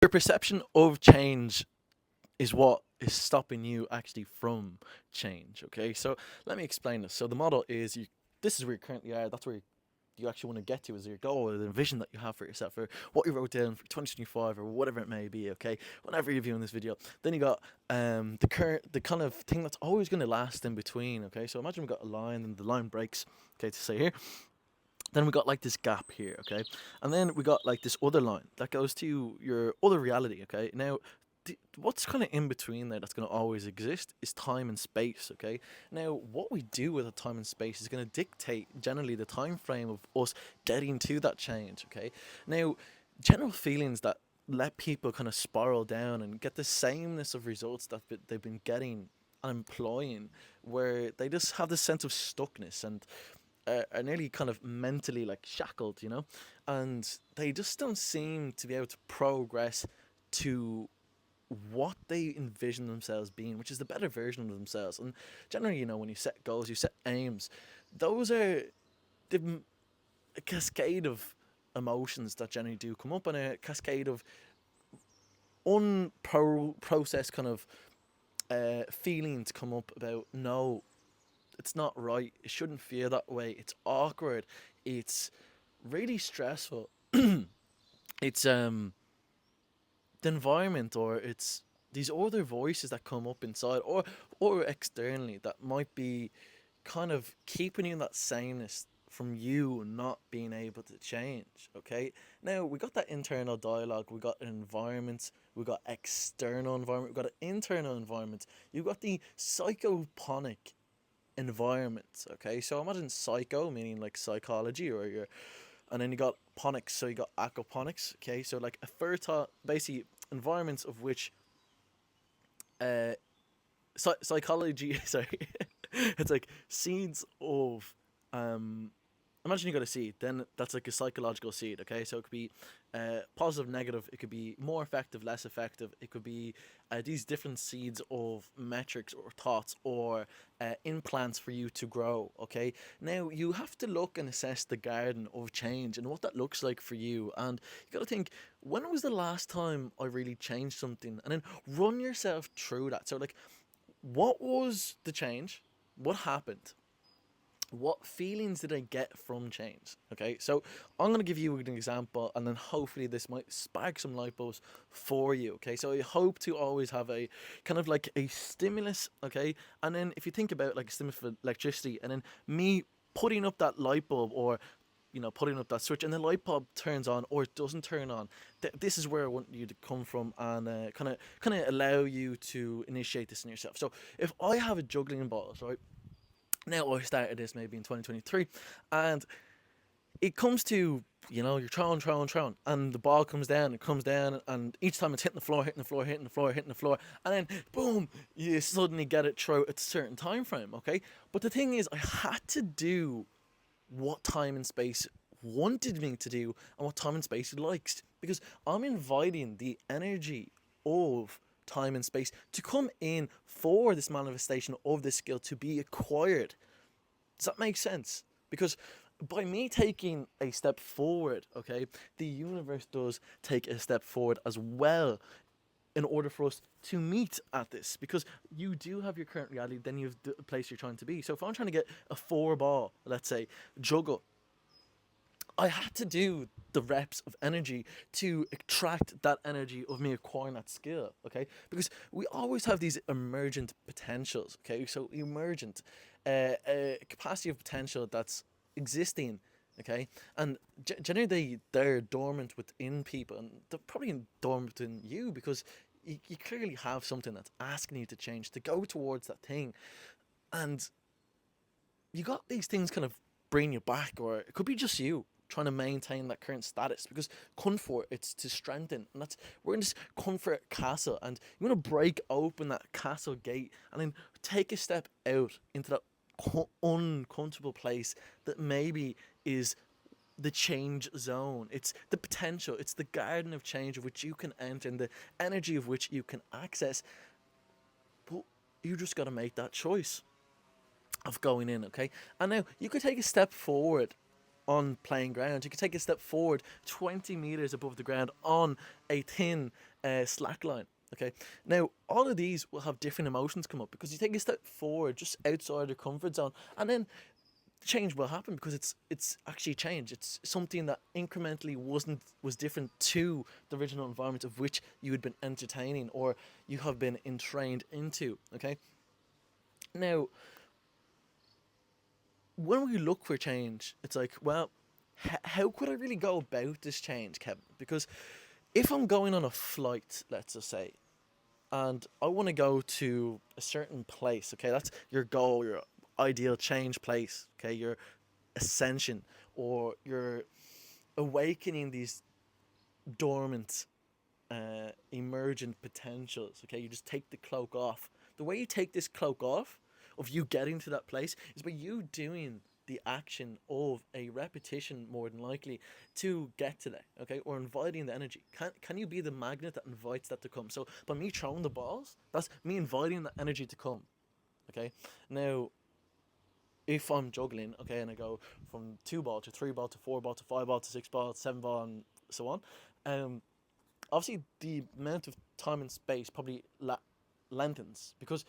Your perception of change is what is stopping you actually from change. Okay, so let me explain this. So the model is you. This is where you currently are. That's where you actually want to get to is your goal or the vision that you have for yourself or what you wrote down for 2025 or whatever it may be. Okay, whenever you're viewing this video, then you got the kind of thing that's always going to last in between. Okay, so imagine we got a line and the line breaks. Okay, to say here, then we got like this gap here, okay, and then we got like this other line that goes to your other reality. Okay, now what's kind of in between there that's going to always exist is time and space. Okay, now what we do with the time and space is going to dictate generally the time frame of us getting to that change. Okay, now general feelings that let people kind of spiral down and get the sameness of results that they've been getting and employing, where they just have this sense of stuckness and are nearly kind of mentally like shackled, and they just don't seem to be able to progress to what they envision themselves being, which is the better version of themselves. And generally, when you set goals, you set aims, those are the a cascade of emotions that generally do come up, and a cascade of unprocessed kind of feelings come up about no, it's not right. It shouldn't feel that way. It's awkward. It's really stressful. It's the environment, or it's these other voices that come up inside or externally that might be kind of keeping you in that sameness from you not being able to change. Okay, now we got that internal dialogue, we got an environment, we got external environment, we got an internal environment, you got the psychoponic environment. Okay, so imagine psycho meaning like psychology or your, and then you got ponics, so you got aquaponics. Okay, so like a fertile, basically environments of which uh psychology sorry, it's like seeds of um imagine you got a seed, then that's like a psychological seed. Okay, so it could be positive, negative, it could be more effective, less effective, it could be these different seeds of metrics or thoughts or implants for you to grow. Okay, now you have to look and assess the garden of change and what that looks like for you, and you got to think, when was the last time I really changed something, and then run yourself through that. So like, what was the change, what happened, what feelings did I get from change? Okay, so I'm gonna give you an example, and then hopefully this might spark some light bulbs for you. Okay, so I hope to always have a kind of like a stimulus. Okay, and then if you think about like a stimulus for electricity, and then me putting up that light bulb, or putting up that switch, and the light bulb turns on or it doesn't turn on. This is where I want you to come from, and kind of allow you to initiate this in yourself. So if I have a juggling balls, right? Now I started this maybe in 2023, and it comes to, you're throwing, and the ball comes down, it comes down, and each time it's hitting the floor, hitting the floor, hitting the floor, hitting the floor, and then boom, you suddenly get it through at a certain time frame. Okay, but the thing is, I had to do what time and space wanted me to do and what time and space likes, because I'm inviting the energy of time and space to come in for this manifestation of this skill to be acquired. Does that make sense? Because by me taking a step forward, okay, the universe does take a step forward as well in order for us to meet at this, because you do have your current reality, then you have the place you're trying to be. So if I'm trying to get a four ball, let's say, juggle, I had to do the reps of energy to extract that energy of me acquiring that skill. Okay, because we always have these emergent potentials. Okay, so emergent, a capacity of potential that's existing. Okay, and generally they're dormant within people, and they're probably dormant within you because you clearly have something that's asking you to change, to go towards that thing, and you got these things kind of bring you back, or it could be just you trying to maintain that current status, because comfort, it's to strengthen, and that's, we're in this comfort castle, and you want to break open that castle gate and then take a step out into that uncomfortable place that maybe is the change zone. It's the potential, it's the garden of change of which you can enter and the energy of which you can access, but you just got to make that choice of going in. Okay, and now you could take a step forward on playing ground, you could take a step forward 20 meters above the ground on a thin slackline. Okay, now all of these will have different emotions come up because you take a step forward just outside your comfort zone, and then change will happen because it's actually change. It's something that incrementally was different to the original environment of which you had been entertaining or you have been entrained into. Okay, now when we look for change, it's like, well, how could I really go about this change, Kevin? Because if I'm going on a flight, let's just say, and I want to go to a certain place, okay, that's your goal, your ideal change place, okay, your ascension, or your awakening these dormant, emergent potentials, okay, you just take the cloak off. The way you take this cloak off of you getting to that place is by you doing the action of a repetition more than likely to get to that, okay, or inviting the energy. Can you be the magnet that invites that to come? So by me throwing the balls, that's me inviting the energy to come, okay. Now if I'm juggling, okay, and I go from 2 ball to 3 ball to 4 ball to 5 ball to 6 ball, 7 ball, and so on, um, obviously the amount of time and space probably lengthens because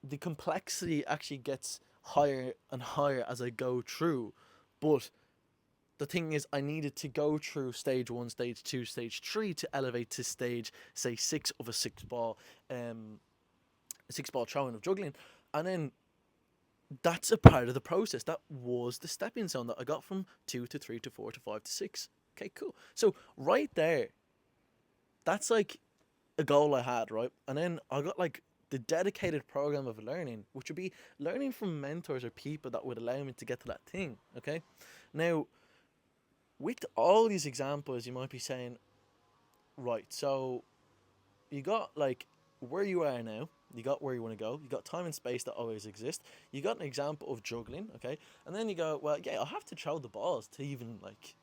the complexity actually gets higher and higher as I go through. But the thing is, I needed to go through stage one, stage two, stage three to elevate to stage, say, six of a 6 ball, 6 ball throwing of juggling, and then that's a part of the process. That was the stepping stone that I got from 2 to 3 to 4 to 5 to 6. Okay, cool. So right there, that's like a goal I had, right? And then I got like the dedicated program of learning, which would be learning from mentors or people that would allow me to get to that thing. Okay. Now, with all these examples, you might be saying, right, so you got like where you are now, you got where you want to go, you got time and space that always exist, you got an example of juggling, okay, and then you go, well, yeah, I'll have to throw the balls to even like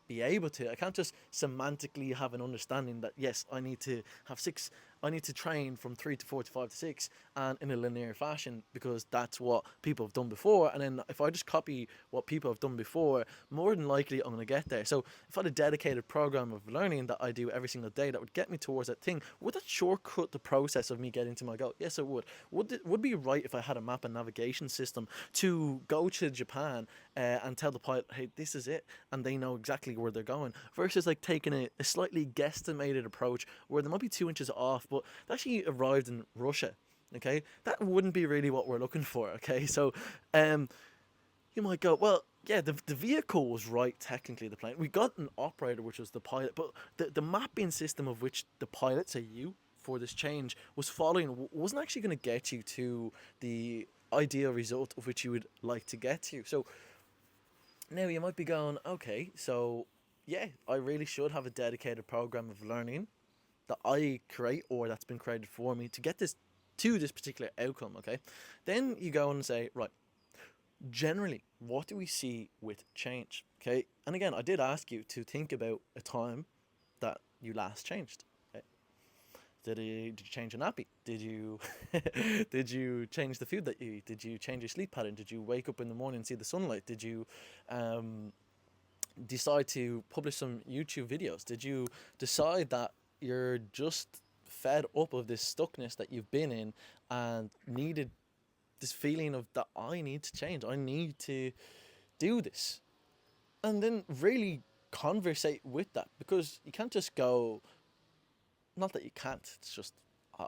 be able to. I can't just semantically have an understanding that yes, I need to have six. I need to train from 3 to 4 to 5 to 6 and in a linear fashion because that's what people have done before. And then if I just copy what people have done before, more than likely I'm gonna get there. So if I had a dedicated program of learning that I do every single day that would get me towards that thing, would that shortcut the process of me getting to my goal? Yes, it would. Would be right if I had a map and navigation system to go to Japan and tell the pilot, hey, this is it, and they know exactly where they're going, versus like taking a slightly guesstimated approach where they might be 2 inches off, but they actually arrived in Russia. Okay, that wouldn't be really what we're looking for. Okay, so you might go, well, yeah, the vehicle was right, technically, the plane. We got an operator, which was the pilot, but the mapping system of which the pilot, say you, for this change, was following wasn't actually going to get you to the ideal result of which you would like to get to. So now you might be going, okay, so yeah, I really should have a dedicated program of learning that I create or that's been created for me to get this to this particular outcome, okay? Then you go and say, right, generally, what do we see with change? Okay, and again, I did ask you to think about a time that you last changed. Okay? Did you change a nappy? Did you did you change the food that you eat? Did you change your sleep pattern? Did you wake up in the morning and see the sunlight? Did you um, decide to publish some YouTube videos? Did you decide that you're just fed up of this stuckness that you've been in and needed this feeling of that I need to change. I need to do this. And then really conversate with that because you can't just go, not that you can't, it's just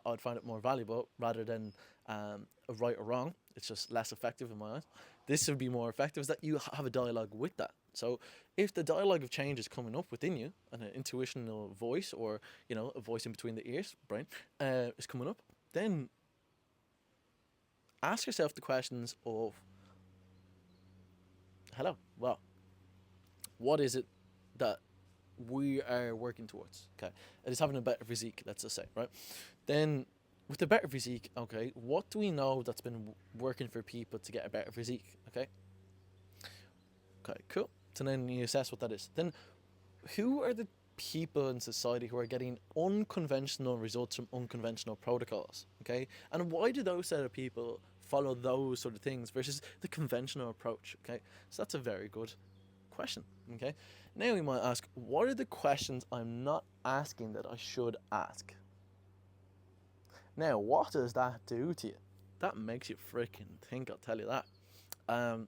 I'd find it more valuable rather than a right or wrong. It's just less effective in my eyes. This would be more effective is that you have a dialogue with that. So if the dialogue of change is coming up within you, and an intuitional voice or a voice in between the ears, brain, is coming up, then ask yourself the questions of, hello, well, what is it that we are working towards? Okay, it is having a better physique, let's just say, right? Then, with the better physique, okay, what do we know that's been working for people to get a better physique? Okay, cool. So then you assess what that is. Then, who are the people in society who are getting unconventional results from unconventional protocols? Okay, and why do those set of people follow those sort of things versus the conventional approach? Okay, so that's a very good question. Okay. Now we might ask, what are the questions I'm not asking that I should ask? Now, what does that do to you? That makes you freaking think, I'll tell you that. Um,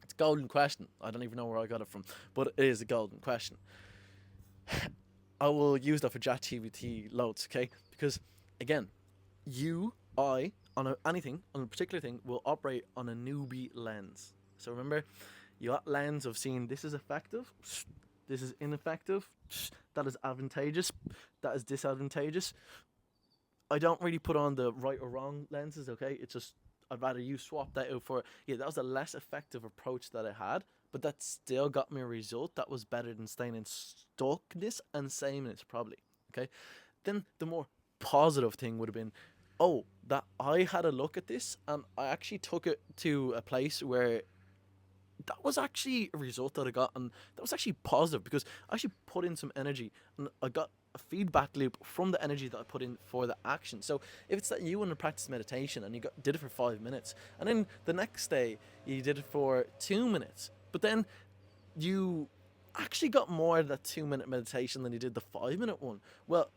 it's a golden question. I don't even know where I got it from, but it is a golden question. I will use that for ChatGPT loads, okay? Because, again, anything, on a particular thing, will operate on a newbie lens. So remember, you got lens of seeing this is effective, this is ineffective, that is advantageous, that is disadvantageous. I don't really put on the right or wrong lenses, okay? It's just, I'd rather you swap that out for, yeah, that was a less effective approach that I had, but that still got me a result that was better than staying in stuckness and sameness, probably, okay? Then the more positive thing would have been, oh, that I had a look at this and I actually took it to a place where that was actually a result that I got, and that was actually positive because I actually put in some energy and I got a feedback loop from the energy that I put in for the action. So if it's that you want to practice meditation and did it for 5 minutes, and then the next day you did it for 2 minutes, but then you actually got more of that 2 minute meditation than you did the 5 minute one. Well,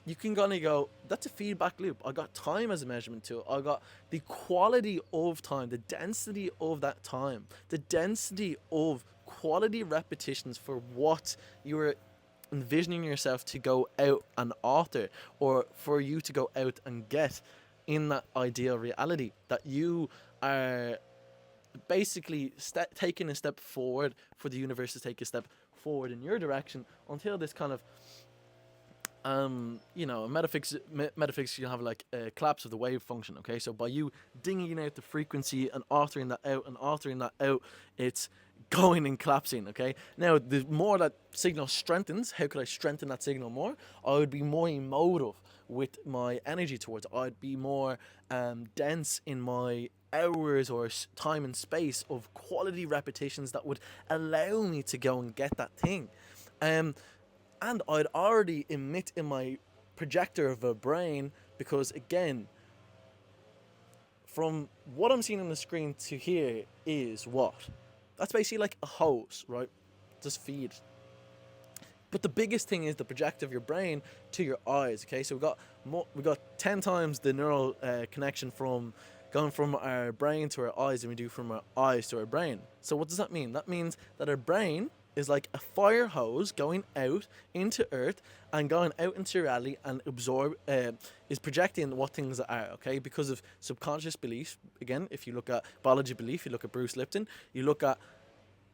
you can kind of go, that's a feedback loop. I got time as a measurement tool. I got the quality of time, the density of that time, the density of quality repetitions for what you were envisioning yourself to go out and author, or for you to go out and get in that ideal reality that you are basically taking a step forward for the universe to take a step forward in your direction until this kind of metaphysics, you have like a collapse of the wave function, okay? So by you dinging out the frequency and authoring that out, it's going and collapsing, okay? Now, the more that signal strengthens, how could I strengthen that signal more? I would be more emotive with my energy towards it. I'd be more dense in my hours or time and space of quality repetitions that would allow me to go and get that thing. And I'd already emit in my projector of a brain, because again, from what I'm seeing on the screen to here is what? That's basically like a hose, right? Just feed. But the biggest thing is the projector of your brain to your eyes, okay? So we got 10 times the neural connection from going from our brain to our eyes than we do from our eyes to our brain. So what does that mean? That means that our brain is like a fire hose going out into earth and going out into reality and is projecting what things are, okay? Because of subconscious belief. Again, if you look at biology belief, you look at Bruce Lipton, you look at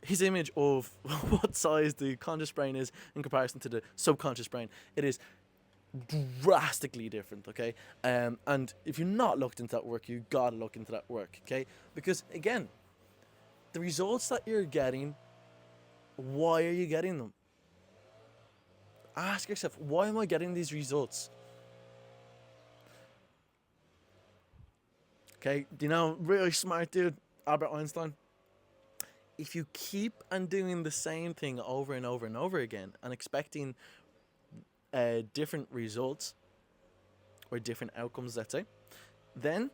his image of what size the conscious brain is in comparison to the subconscious brain. It is drastically different, okay? And if you're not looked into that work, you gotta look into that work, okay? Because again, the results that you're getting, why are you getting them? Ask yourself, why am I getting these results? Okay, do you know, really smart dude, Albert Einstein? If you keep on doing the same thing over and over and over again and expecting different results or different outcomes, let's say, then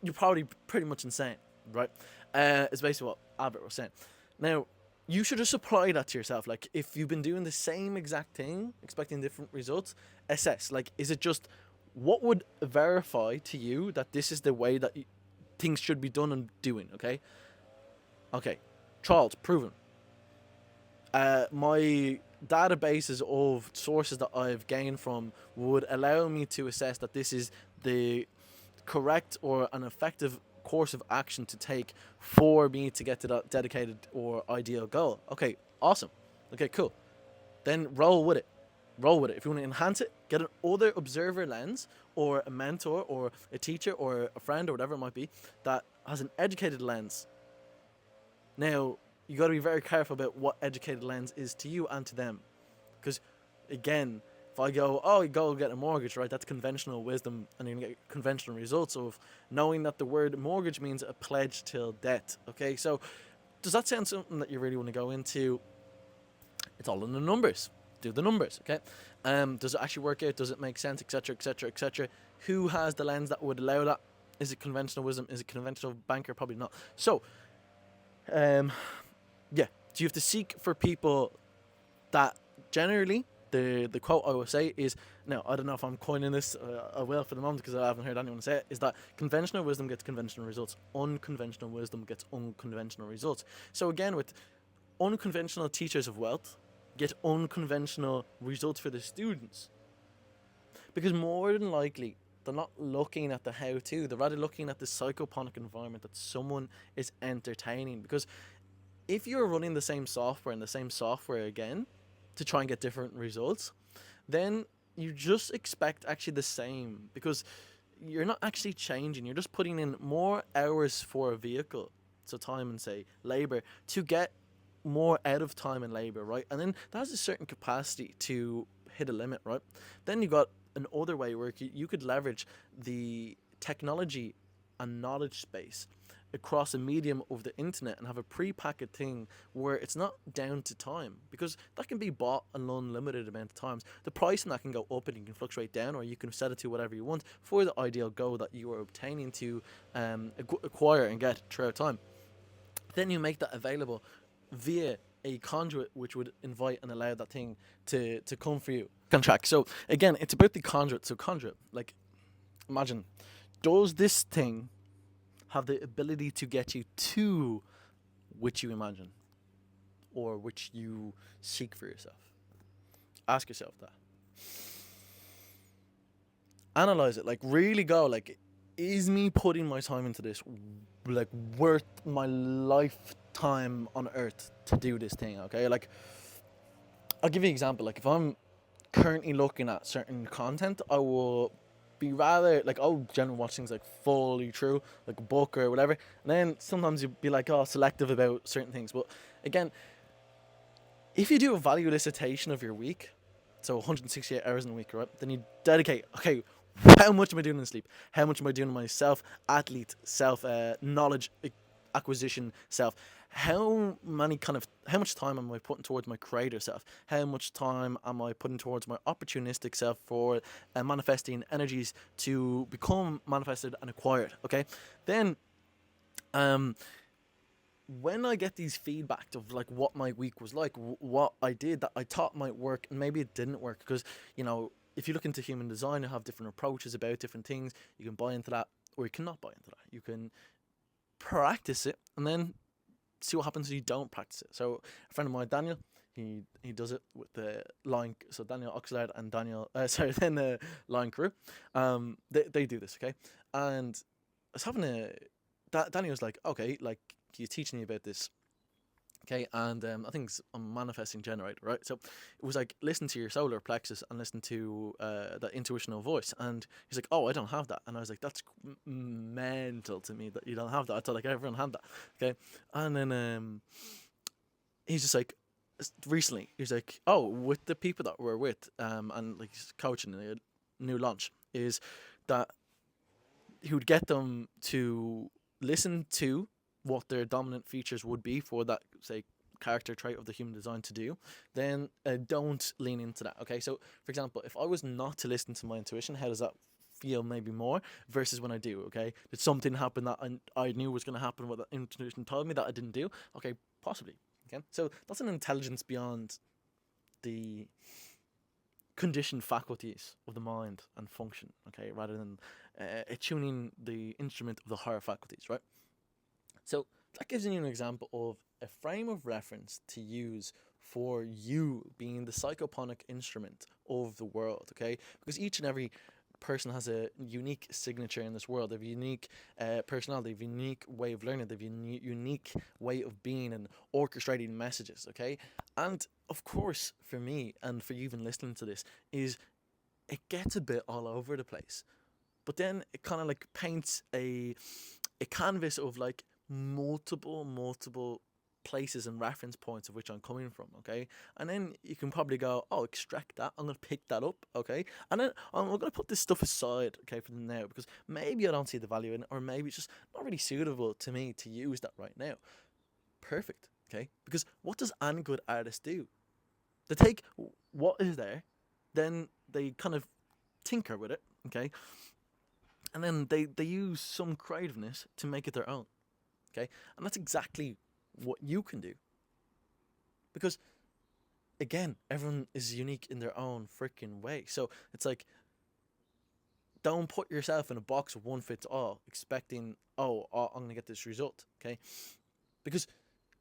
you're probably pretty much insane, right? It's basically what Albert was saying. Now, you should just apply that to yourself. Like, if you've been doing the same exact thing, expecting different results, assess. Like, is it just, what would verify to you that this is the way that things should be done and doing, okay? Okay, trials, proven. My databases of sources that I've gained from would allow me to assess that this is the correct or an effective course of action to take for me to get to that dedicated or ideal goal. Okay, awesome. Okay, cool. Then roll with it. If you want to enhance it, get an other observer lens or a mentor or a teacher or a friend or whatever it might be that has an educated lens. Now, you got to be very careful about what educated lens is to you and to them. Because, again, if I go, oh, you go get a mortgage, right? That's conventional wisdom, and you're going to get conventional results of knowing that the word mortgage means a pledge till death, okay? So, does that sound something that you really want to go into? It's all in the numbers. Do the numbers, okay? Does it actually work out? Does it make sense, etc., etc., etc.? Who has the lens that would allow that? Is it conventional wisdom? Is it conventional banker? Probably not. So, Yeah, so you have to seek for people that generally the quote I will say is, now I don't know if I'm coining this, I will for the moment because I haven't heard anyone say it, is that conventional wisdom gets conventional results, unconventional wisdom gets unconventional results. So again, with unconventional teachers of wealth get unconventional results for the students, because more than likely they're not looking at the how to, they're rather looking at the psychoponic environment that someone is entertaining. Because if you're running the same software and the same software again to try and get different results, then you just expect actually the same, because you're not actually changing. You're just putting in more hours for a vehicle, so time and say labor, to get more out of time and labor, right? And then that has a certain capacity to hit a limit, right? Then you got an other way where you could leverage the technology and knowledge space across a medium of the internet and have a pre-packaged thing where it's not down to time, because that can be bought an unlimited amount of times. The price on that can go up and you can fluctuate down, or you can set it to whatever you want for the ideal goal that you are obtaining to acquire and get throughout time. Then you make that available via a conduit which would invite and allow that thing to come for you. Contract. So again, it's about the conduit. So conduit, like, imagine, does this thing have the ability to get you to which you imagine or which you seek for yourself? Ask yourself that. Analyze it. Like, really go, like, is me putting my time into this like worth my lifetime on earth to do this thing? Okay, like, I'll give you an example. Like, if I'm currently looking at certain content, I will be rather like, I'll generally watch things like fully through, like a book or whatever, and then sometimes you'll be like, oh, selective about certain things. But again, if you do a value elicitation of your week, so 168 hours in a week, right? Then you dedicate, okay, how much am I doing in sleep? How much am I doing in my self athlete, self knowledge acquisition self? How much time am I putting towards my creator self? How much time am I putting towards my opportunistic self for manifesting energies to become manifested and acquired? Okay, then um when I get these feedback of like what my week was like, what I did that I thought might work and maybe it didn't work, because if you look into human design, you have different approaches about different things. You can buy into that or you cannot buy into that. You can practice it and then see what happens if you don't practice it. So a friend of mine, Daniel, he does it with the line. So Daniel Oxlade and Daniel, then the line crew, they do this, okay. And I was having Daniel was like, okay, like, he's teaching me about this, okay, and I think it's a manifesting generator, right? So it was like, listen to your solar plexus and listen to that intuitional voice. And he's like, oh, I don't have that. And I was like, that's mental to me that you don't have that. I thought like everyone had that, okay. And then he's just like, recently he's like, oh, with the people that we're with, and like he's coaching a new launch, is that he would get them to listen to what their dominant features would be for that, say, character trait of the human design to do, then don't lean into that. Okay, so for example, if I was not to listen to my intuition, how does that feel maybe more versus when I do? Okay, did something happen that I knew was going to happen, what the intuition told me that I didn't do? Okay, possibly. Okay, so that's an intelligence beyond the conditioned faculties of the mind and function, okay, rather than tuning the instrument of the higher faculties, right? So that gives you an example of a frame of reference to use for you being the psychoponic instrument of the world, okay? Because each and every person has a unique signature in this world. They have a unique personality, they have a unique way of learning, they have a unique way of being and orchestrating messages, okay? And of course, for me and for you even listening to this, is it gets a bit all over the place. But then it kind of like paints a canvas of like multiple places and reference points of which I'm coming from, okay? And then you can probably go, oh, extract that, I'm gonna pick that up, okay? And then I'm gonna put this stuff aside, okay, for now, because maybe I don't see the value in it, or maybe it's just not really suitable to me to use that right now. Perfect, okay? Because what does any good artist do? They take what is there, then they kind of tinker with it, okay? And then they use some creativeness to make it their own, okay? And that's exactly what you can do. Because again, everyone is unique in their own freaking way. So it's like, don't put yourself in a box of one fits all, expecting, I'm gonna get this result. Okay, because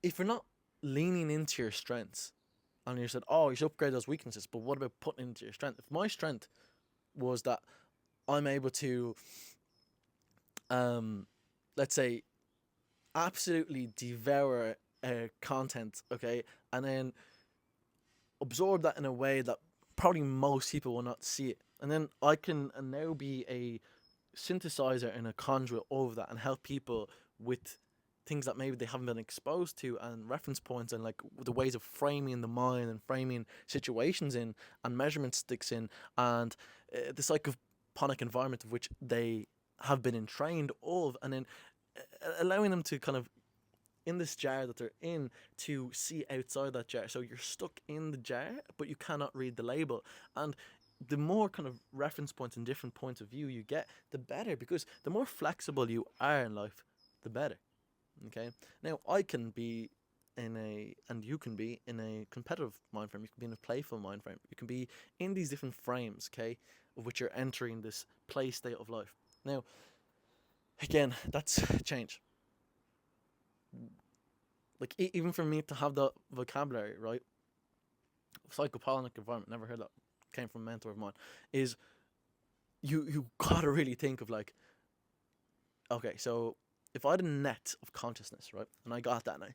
if you're not leaning into your strengths, and you said, you should upgrade those weaknesses, but what about putting into your strength? If my strength was that I'm able to, um, let's say, absolutely devour content, okay, and then absorb that in a way that probably most people will not see it, and then I can now be a synthesizer and a conduit of that and help people with things that maybe they haven't been exposed to, and reference points, and like the ways of framing the mind and framing situations in, and measurement sticks in, and the psychoponic environment of which they have been entrained of, and then allowing them to kind of, in this jar that they're in, to see outside that jar. So you're stuck in the jar, but you cannot read the label. And the more kind of reference points and different points of view you get, the better, because the more flexible you are in life, the better. Okay. Now I can be and you can be in a competitive mind frame. You can be in a playful mind frame. You can be in these different frames, okay, of which you're entering this play state of life. Now, again, that's change. Like even for me to have the vocabulary, right? Psychoponic environment. Never heard that. Came from a mentor of mine. Is you gotta really think of like, okay, so if I had a net of consciousness, right, and I got that and I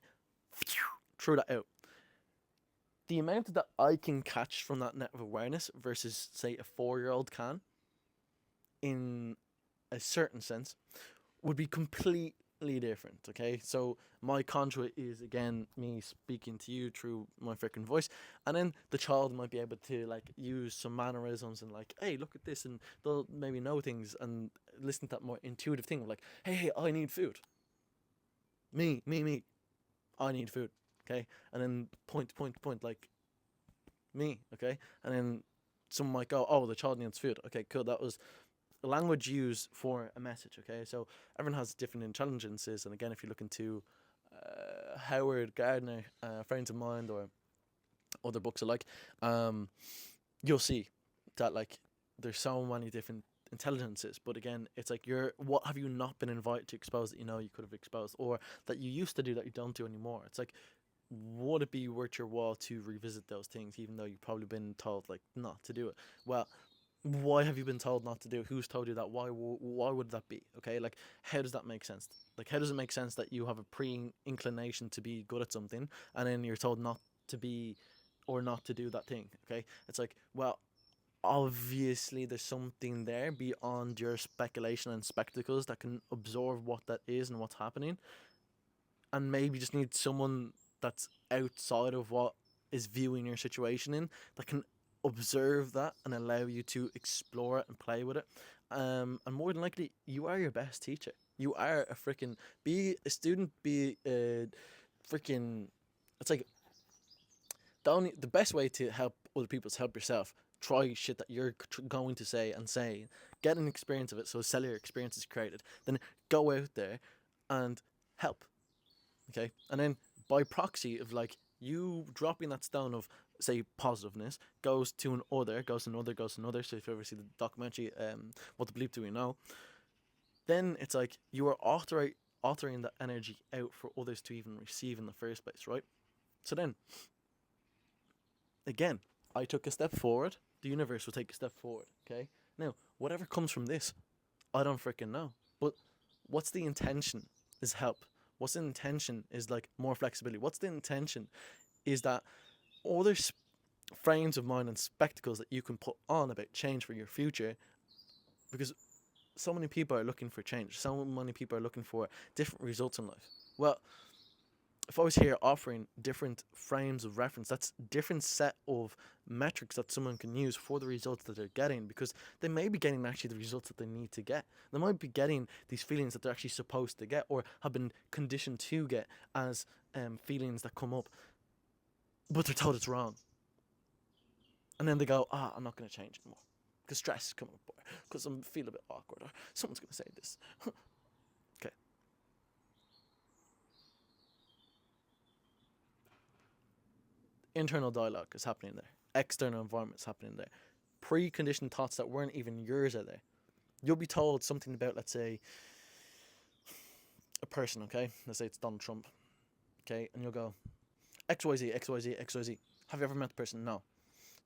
threw that out, the amount that I can catch from that net of awareness versus say a 4-year-old can, in a certain sense, would be completely different. Okay, so my conduit is again me speaking to you through my freaking voice, and then the child might be able to like use some mannerisms and like, hey, look at this, and they'll maybe know things and listen to that more intuitive thing of like, hey, I need food. Me, I need food. Okay, and then point, like me. Okay, and then someone might go, oh, the child needs food. Okay, cool. That was language used for a message. Okay, so everyone has different intelligences, and again, if you look into Howard Gardner, Frames of Mind, or other books alike, you'll see that like there's so many different intelligences. But again, it's like, what have you not been invited to expose that you know you could have exposed, or that you used to do that you don't do anymore? It's like, would it be worth your while to revisit those things, even though you've probably been told like not to do it? Well, why have you been told not to do it? Who's told you that? Why would that be? Okay, like how does that make sense? Like how does it make sense that you have a pre-inclination to be good at something, and then you're told not to be, or not to do that thing? Okay, it's like, well, obviously there's something there beyond your speculation and spectacles that can absorb what that is and what's happening, and maybe just need someone that's outside of what is viewing your situation in, that can observe that and allow you to explore it and play with it. And more than likely, you are your best teacher. You are a freaking, be a student, be a freaking. It's like the best way to help other people is help yourself. Try shit that you're going to say and say, get an experience of it, so a cellular experience is created. Then go out there and help. Okay, and then by proxy of like you dropping that stone of say positiveness goes to another. So if you ever see the documentary, What the Bleep Do We Know, then it's like you are authoring that energy out for others to even receive in the first place, right? So then again, I took a step forward, the universe will take a step forward. Okay, now whatever comes from this, I don't freaking know, but what's the intention is help. What's the intention is like more flexibility. What's the intention is that other frames of mind and spectacles that you can put on about change for your future, because so many people are looking for change. So many people are looking for different results in life. Well, if I was here offering different frames of reference, that's different set of metrics that someone can use for the results that they're getting, because they may be getting actually the results that they need to get. They might be getting these feelings that they're actually supposed to get, or have been conditioned to get as feelings that come up, but they're told it's wrong. And then they go, I'm not going to change anymore because stress is coming up, or because I feel a bit awkward, or someone's going to say this. Okay. internal dialogue is happening there. External environment is happening there. Preconditioned thoughts that weren't even yours are there. You'll be told something about, let's say, a person, okay? Let's say it's Donald Trump, okay? And you'll go, XYZ, XYZ, XYZ. Have you ever met the person? No.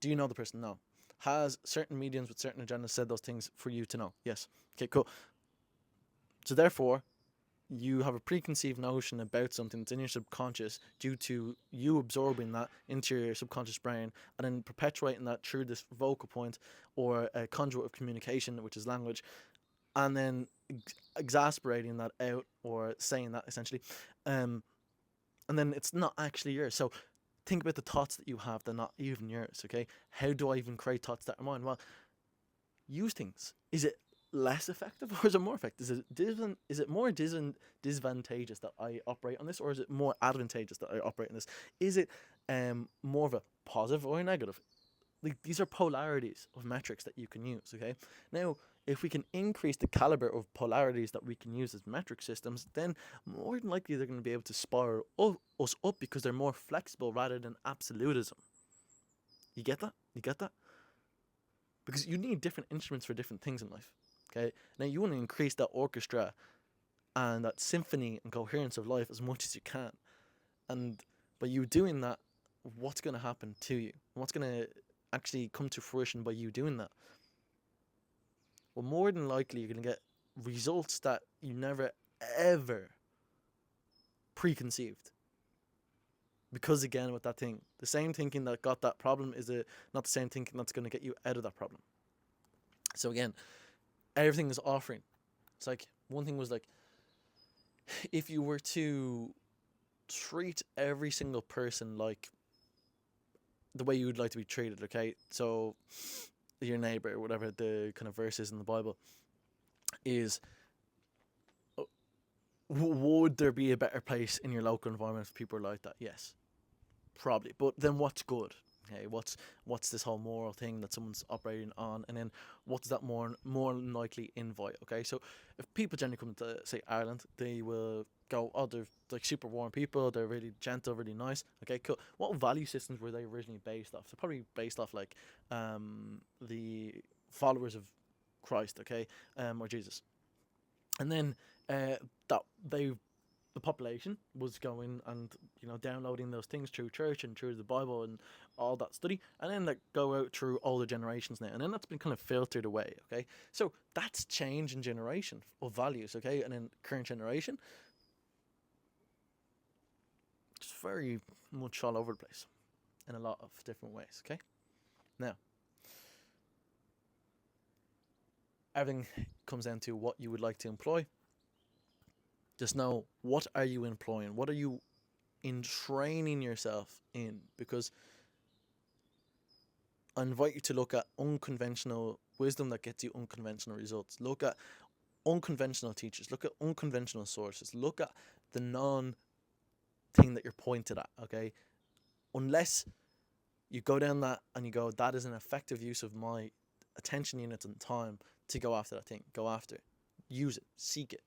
Do you know the person? No. Has certain mediums with certain agendas said those things for you to know? Yes. Okay, cool. So therefore, you have a preconceived notion about something that's in your subconscious due to you absorbing that into your subconscious brain and then perpetuating that through this vocal point or a conduit of communication, which is language, and then exasperating that out or saying that essentially. And then it's not actually yours. So think about the thoughts that you have that are not even yours, okay? How do I even create thoughts that are mine? Well, use things. Is it less effective or is it more effective? Is it more disadvantageous that I operate on this, or is it more advantageous that I operate on this? Is it more of a positive or a negative? Like, these are polarities of metrics that you can use, okay? Now, if we can increase the caliber of polarities that we can use as metric systems, then more than likely they're going to be able to spiral us up because they're more flexible rather than absolutism. You get that? You get that? Because you need different instruments for different things in life, okay? Now, you want to increase that orchestra and that symphony and coherence of life as much as you can. And by you doing that, what's going to happen to you? What's going to actually come to fruition by you doing that? Well, more than likely, you're going to get results that you never, ever preconceived. Because again, with that thing, the same thinking that got that problem is not the same thinking that's going to get you out of that problem. So again, everything is offering. It's like, one thing was like, if you were to treat every single person like the way you would like to be treated, okay? So your neighbor, or whatever the kind of verse is in the Bible, is, would there be a better place in your local environment if people are like that? Yes, probably. But then what's good? Okay, what's this whole moral thing that someone's operating on, and then what's that more likely invite? Okay, so if people generally come to, say, Ireland, they will go, oh, they're like super warm people, they're really gentle, really nice. Okay, cool. What value systems were they originally based off? They're probably based off like the followers of Christ, okay, or Jesus, and then that the population was going and, you know, downloading those things through church and through the Bible and all that study, and then like go out through all the generations now, and then that's been kind of filtered away. Okay, so that's change in generation of values. Okay, and then current generation, it's very much all over the place in a lot of different ways. Okay, now everything comes down to what you would like to employ. Just know, what are you employing? What are you entraining yourself in? Because I invite you to look at unconventional wisdom that gets you unconventional results. Look at unconventional teachers. Look at unconventional sources. Look at the non-thing that you're pointed at, okay? Unless you go down that and you go, that is an effective use of my attention units and time to go after that thing. Go after it. Use it. Seek it.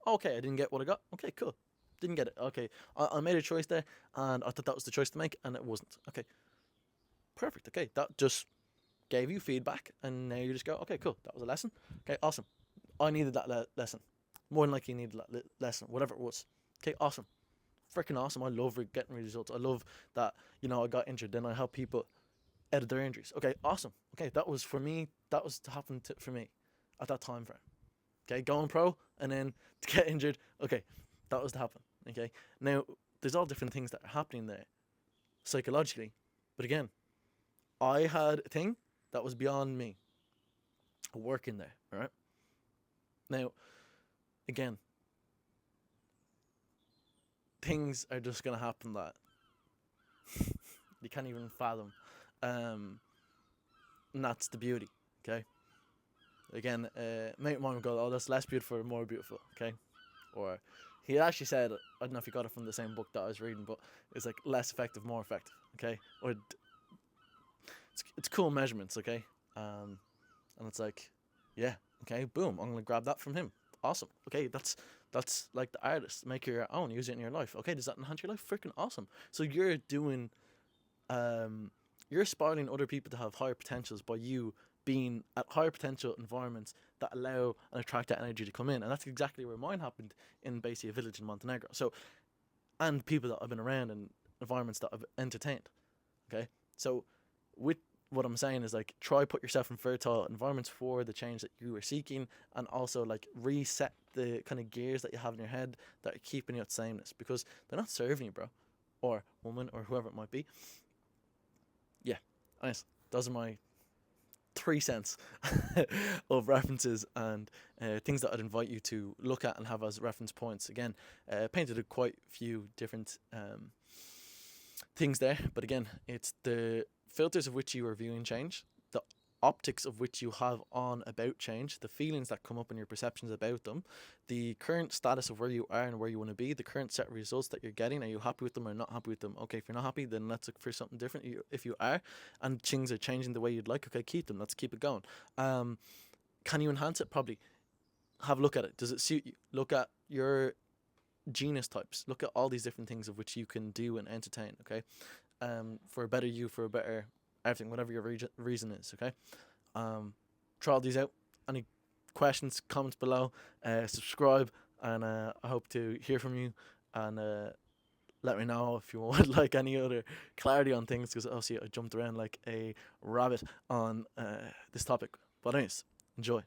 Okay, I didn't get what I got. Okay, cool. Didn't get it. Okay, I made a choice there, and I thought that was the choice to make, and it wasn't. Okay, perfect. Okay, that just gave you feedback, and now you just go, okay, cool. That was a lesson. Okay, awesome. I needed that lesson. More than likely, you needed that lesson, whatever it was. Okay, awesome. Freaking awesome. I love getting results. I love that, you know, I got injured, then I help people out of their injuries. Okay, awesome. Okay, that was for me. That was to happen for me at that time frame. Okay, going pro and then to get injured. Okay, that was to happen. Okay, now there's all different things that are happening there psychologically, but again, I had a thing that was beyond me working there. All right. Now, again, things are just gonna happen that you can't even fathom, and that's the beauty. Okay. Again, mate of mine would go, oh, that's less beautiful, more beautiful, okay? Or he actually said, I don't know if he got it from the same book that I was reading, but it's like less effective, more effective, okay? Or it's cool measurements, okay? And it's like, yeah, okay, boom, I'm gonna grab that from him. Awesome, okay, that's like the artist. Make your own, use it in your life. Okay, does that enhance your life? Freaking awesome. So you're doing you're spiraling other people to have higher potentials by you being at higher potential environments that allow and attract that energy to come in. And that's exactly where mine happened in basically a village in Montenegro. So, and people that I've been around and environments that I've entertained. Okay. So, with what I'm saying is like try put yourself in fertile environments for the change that you are seeking, and also like reset the kind of gears that you have in your head that are keeping you at sameness, because they're not serving you, bro, or woman, or whoever it might be. Yeah, nice. Those are my 3 cents of references and things that I'd invite you to look at and have as reference points. Again, painted a quite few different things there, but again, it's the filters of which you are viewing change, the optics of which you have on about change, the feelings that come up in your perceptions about them, the current status of where you are and where you want to be, the current set of results that you're getting. Are you happy with them or not happy with them? Okay, if you're not happy, then let's look for something different. If you are, and things are changing the way you'd like, okay, keep them. Let's keep it going. Can you enhance it? Probably. Have a look at it. Does it suit you? Look at your genus types. Look at all these different things of which you can do and entertain. Okay, for a better you, for a better everything, whatever your reason is. Okay, try all these out. Any questions, comments below. Subscribe, and I hope to hear from you. And let me know if you would like any other clarity on things, because obviously I jumped around like a rabbit on this topic. But anyways, enjoy.